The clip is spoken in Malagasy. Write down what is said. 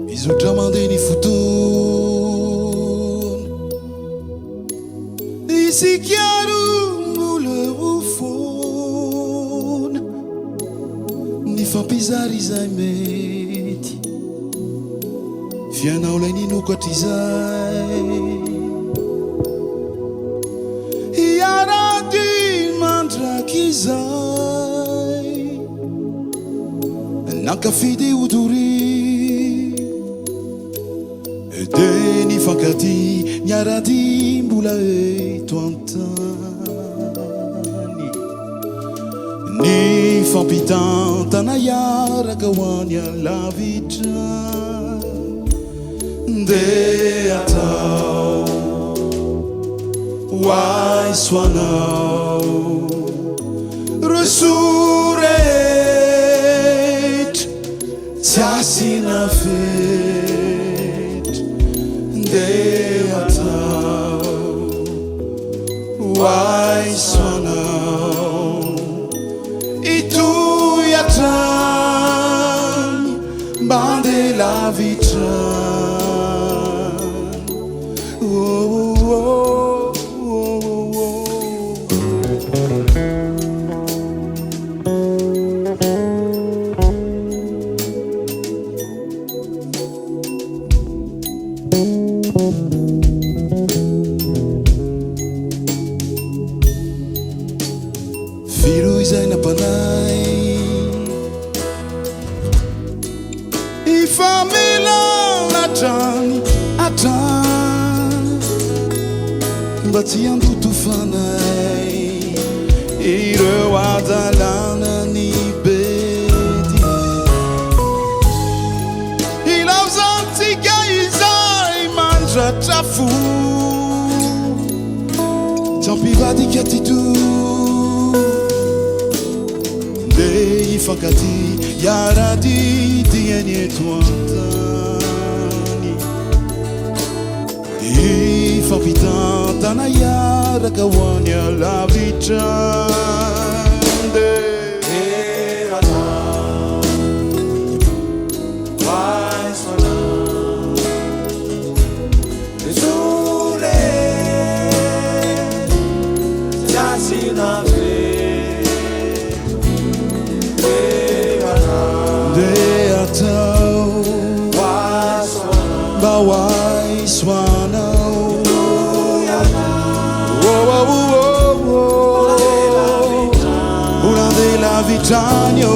Mizotra mandeny fotoana isikiaro mbola ho foana ny fampizary izay mety fianao lay ninokatra izay iarady mandraky izay nankafidy odory de ny fankady niarady mbola eto antany ny fampitantana iaraka ho any alavitra de atao hoay soanao resorehetra tsy asina fetra de atao hoay soanao itoy atrany mande lavitra Firo izay nampanay ifamelana atrany mba tsy andoto fanay ireo adalana ny bedy ilaozantsika izay mandratra fo tsy ampivadika tito de ifankady iarady diany eto antany ifampitantana iaraka ho any alavitra de atao hoay soanao resorehetra tsy asina hoay soanao una de la vitrania